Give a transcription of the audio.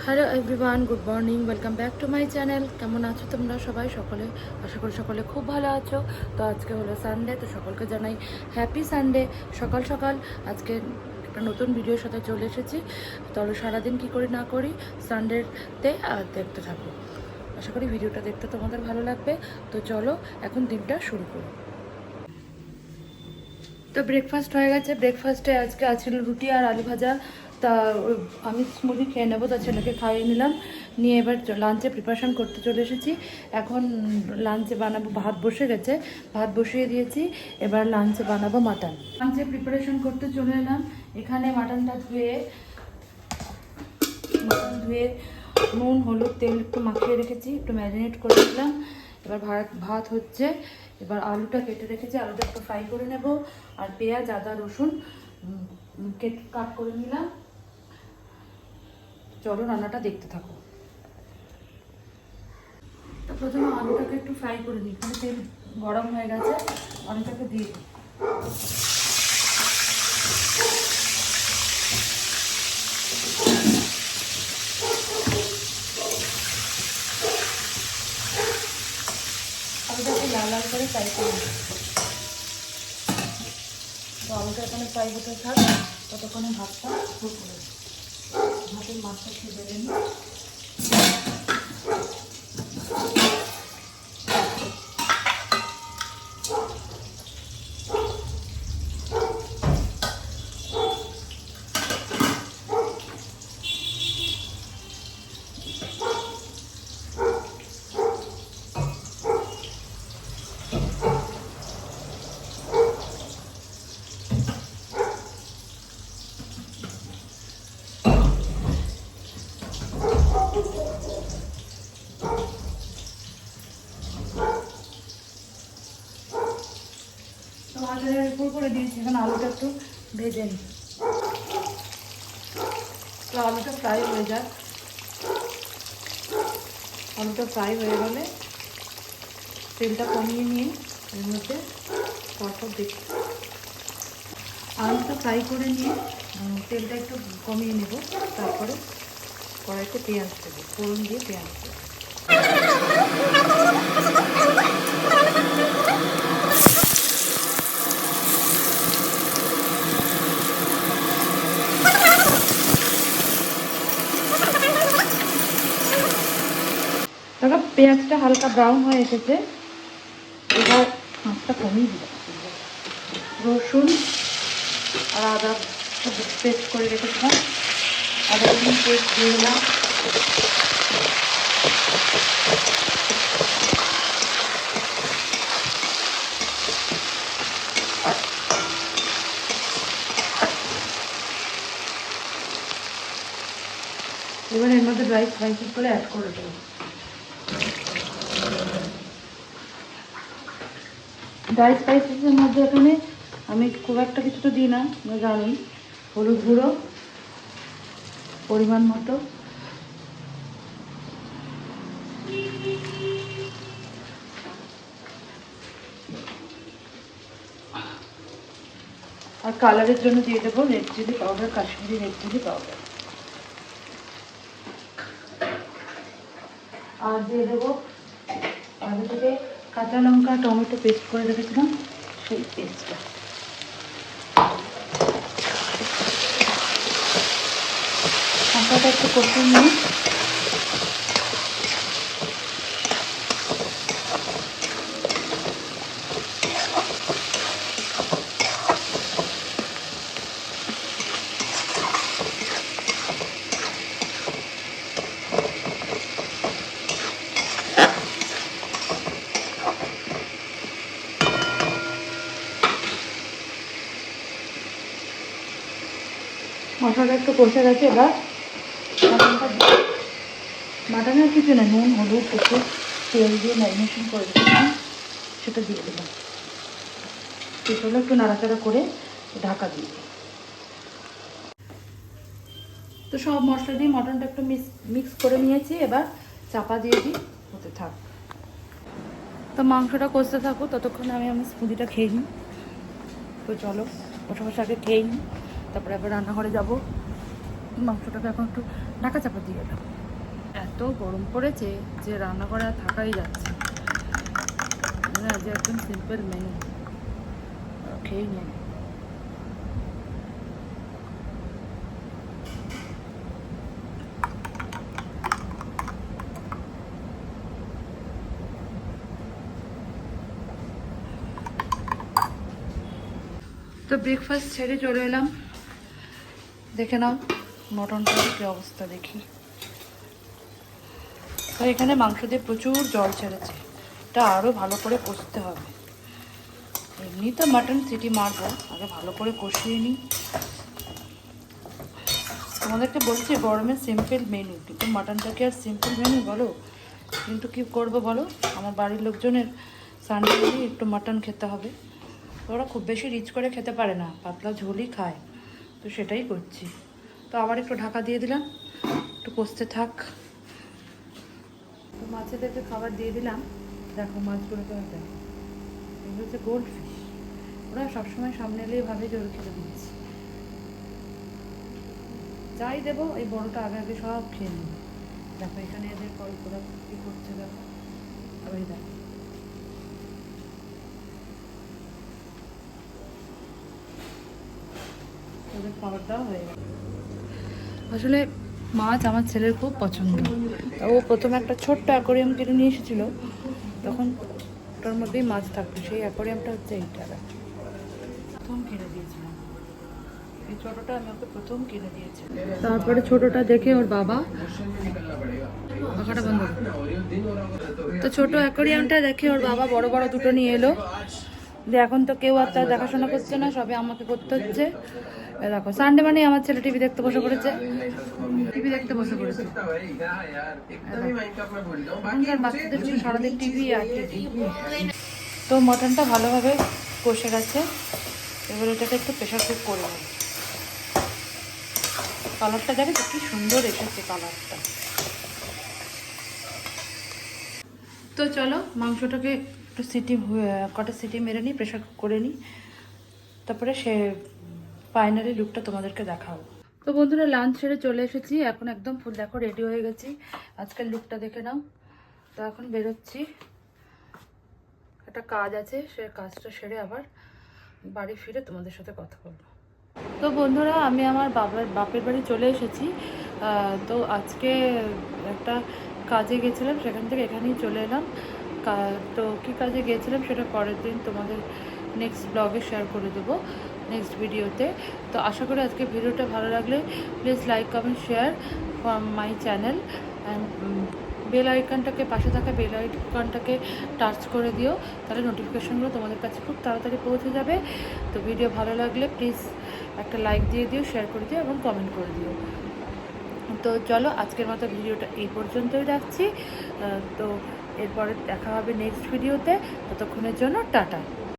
Hello everyone, good morning, welcome back to my channel. কেমন আছো তোমরা সবাই? সকলে আশা করি সকলে খুব ভালো আছো। তো আজকে হলো সানডে, তো সকলকে জানাই হ্যাপি সানডে। সকাল সকাল আজকে একটা নতুন ভিডিওর সাথে চলে এসেছি। তাহলে সারাদিন কী করি না করি সানডেতে দেখতে থাকো। আশা করি ভিডিওটা দেখতে তোমাদের ভালো লাগবে। তো চলো এখন দিনটা শুরু করি। তো ব্রেকফাস্ট হয়ে গেছে। ব্রেকফাস্টে আজকে আছিল রুটি আর আলু ভাজা। তা আমি স্মুদি খেয়ে নেবো, তা ছেলেকে খাইয়ে নিলাম, নিয়ে এবার লাঞ্চে প্রিপারেশান করতে চলে এসেছি। এখন লাঞ্চে বানাবো, ভাত বসে গেছে, ভাত বসিয়ে দিয়েছি। এবার লাঞ্চে বানাবো মাটন। লাঞ্চে প্রিপারেশান করতে চলে এলাম। এখানে মাটনটা ধুয়ে নুন হলুদ তেল একটু মাখিয়ে রেখেছি, একটু ম্যারিনেট করে দিলাম। এবার ভাত হচ্ছে। এবার আলুটা কেটে রেখেছি, আলুটা একটু ফ্রাই করে নেব। আর পেঁয়াজ আদা রসুন কাট করে নিলাম। চলো রান্নাটা দেখতে থাকো। তো প্রথমে আলুটাকে একটু ফ্রাই করে নিই। এখানে তেল গরম হয়ে গেছে, আলুটাকে দিয়ে দিই। আলুটাকে লাল লাল করে ফ্রাই করে নিই। তো আলুটা এখানে ফ্রাই হতে থাক, ততক্ষণে ভাতটা করে ভাতের মাছটা খেয়ে দেবেন। তো ভাতের উপর করে দিয়েছি, এখন আলুটা একটু ভেজে নিই। তো আলুটা ফ্রাই হয়ে যাক। আলুটা ফ্রাই হয়ে গেলে তেলটা কমিয়ে নিয়ে এর মধ্যে তারপর দেখি আলুটা ফ্রাই করে নিয়ে তেলটা একটু কমিয়ে নেব। তারপরে কড়াইতে পেঁয়াজ দেবো, ফোড়ন দিয়ে পেঁয়াজ দেবো। দেখো পেঁয়াজটা হালকা ব্রাউন হয়ে এসেছে। এবার মাছটা কমিয়ে দিলাম। রসুন আর আদা পেস্ট করে রেখেছিলাম, আদা রসুন পেস্ট দিয়ে দিলাম। এবার এর মধ্যে ড্রাই স্পাইসেস করে অ্যাড করে দেবো। ড্রাই স্পাইসেসের মধ্যে এখানে আমি খুব একটা কিছু তো দিই না, জানি। হলুদ গুঁড়ো পরিমাণ মতো, আর কালারের জন্য দিয়ে দেবো red chilli powder, Kashmiri red chilli powder. আর দিয়ে দেবো আগে থেকে কাঁচা লঙ্কা টমেটো পেস্ট করে রেখেছিলাম, সেই পেস্টটা। মশলাটা একটু কষিয়ে নিই। মশলাটা একটু কষে গেছে। এবার মাটনের কিছু না, নুন হলুদ একটু তেল দিয়ে ম্যারিনেশন করে দিলাম, সেটা দিয়ে দিলাম। সেগুলো একটু নাড়াচাড়া করে ঢাকা দিয়ে দিই। তো সব মশলা দিয়ে মটনটা একটু মিক্স করে নিয়েছি। এবার চাপা দিয়ে দিই, হতে থাক। তো মাংসটা কষতে থাকো, ততক্ষণে আমি স্মুদিটা খেয়ে নিই। তো চলো। বসে বসে আগে খেয়েই নিই, তারপরে আবার রান্নাঘরে যাবো। মাংসটাকে এখন একটু ঢাকা চাপা দিয়ে এলাম। এত গরম পড়েছে যে রান্নাঘরে আর থাকাই যাচ্ছে না, যে একদম সিম্পল মেনু খেয়েই নিই। তো ব্রেকফাস্ট ছেড়ে চলে এলাম। দেখে নাও মটনটার কী অবস্থা দেখি। তো এখানে মাংস দিয়ে প্রচুর জল ছেড়েছে, এটা আরও ভালো করে কষতে হবে। এমনি তো মাটন সিটি মারবো, আগে ভালো করে কষিয়ে নিই। তোমাদেরকে বলছি গরমের সিম্পল মেনু, কিন্তু মাটনটাকে আর সিম্পল মেনু বলো, কিন্তু কি করব বলো, আমার বাড়ির লোকজনের সানডে একটু মাটন খেতে হবে। ওরা খুব বেশি রিচ করে খেতে পারে না, পাতলা ঝোলই খায়, তো সেটাই করছি। তো আবার একটু ঢাকা দিয়ে দিলাম, একটু কষতে থাক। তো মাছেদেরকে খাবার দিয়ে দিলাম। দেখো মাছগুলোকে দেখো, এগুলো হচ্ছে গোল্ড ফিশ। ওরা সবসময় সামনে এলেই ভাবে যে ওর খেতে দিচ্ছি, যাই দেবো এই বড়টা আগে আগে সব খেয়ে নেবে। দেখো এখানে এদের কল্পনা কী করছে, দেখো আবার দেখো ওদের খাবার দেওয়া হয়ে গেল। আসলে মাছ আমার ছেলের খুব পছন্দ। ও প্রথমে একটা ছোট্ট অ্যাকোরিয়াম কিনে নিয়ে এসেছিল, তখন ওটার মধ্যেই মাছ থাকতো। সেই অ্যাকোরিয়ামটা হচ্ছে এইটা, প্রথম কিনে দিয়েছিলাম। এই ছোটোটা আমি ওকে প্রথম কিনে দিয়েছি। তারপরে ছোটোটা দেখে ওর বাবা পাখাটা বন্ধ করে। তো ছোটো অ্যাকোরিয়ামটা দেখে ওর বাবা বড় বড় দুটো নিয়ে এলো। যে এখন তো কেউ আর তার দেখাশোনা করছে না, সবে আমাকে করতে হচ্ছে। দেখো সানডে মানে আমার ছেলে টিভি দেখতে বসে পড়েছে, টিভি দেখতে বসে পড়েছে। এখনকার বাচ্চাদের শুধু সারাদিন টিভি আর টিভি। তো মটনটা ভালোভাবে কষে গেছে, এবার এটাকে একটু প্রেশার কুক করে নেব। কালারটা দেখে তো কি সুন্দর এসেছে কালারটা। তো চলো মাংসটাকে একটু কটা সিটি মেরে নিই, প্রেশার কুক করে নিই, তারপরে ফাইনালি লুকটা তোমাদেরকে দেখাবো। তো বন্ধুরা লাঞ্চ সেরে চলে এসেছি, এখন একদম ফুল দেখো রেডি হয়ে গেছি। আজকের লুকটা দেখে নাও। তো এখন বেরোচ্ছি, একটা কাজ আছে, সে কাজটা সেরে আবার বাড়ি ফিরে তোমাদের সাথে কথা বলবো। তো বন্ধুরা আমি আমার বাপের বাড়ি চলে এসেছি। তো আজকে একটা কাজে গেছিলাম, সেখান থেকে এখানেই চলে এলাম। তো কী কাজে গিয়েছিলাম সেটা পরের দিন তোমাদের নেক্সট ব্লগে শেয়ার করে দেবো, নেক্সট ভিডিওতে। তো আশা করি আজকে ভিডিওটা ভালো লাগলে please like comment share from my channel and bell আইকনটাকে, পাশে থাকা বেল আইকনটাকে টাচ করে দিও, তাহলে নোটিফিকেশনগুলো তোমাদের কাছে খুব তাড়াতাড়ি পৌঁছে যাবে। তো ভিডিও ভালো লাগলে প্লিজ একটা লাইক দিয়ে দিও, শেয়ার করে দিও এবং কমেন্ট করে দিও। তো চলো আজকের মতো ভিডিওটা এই পর্যন্তই রাখছি। তো এরপরে দেখা হবে নেক্সট ভিডিওতে, ততক্ষণের জন্য টাটা।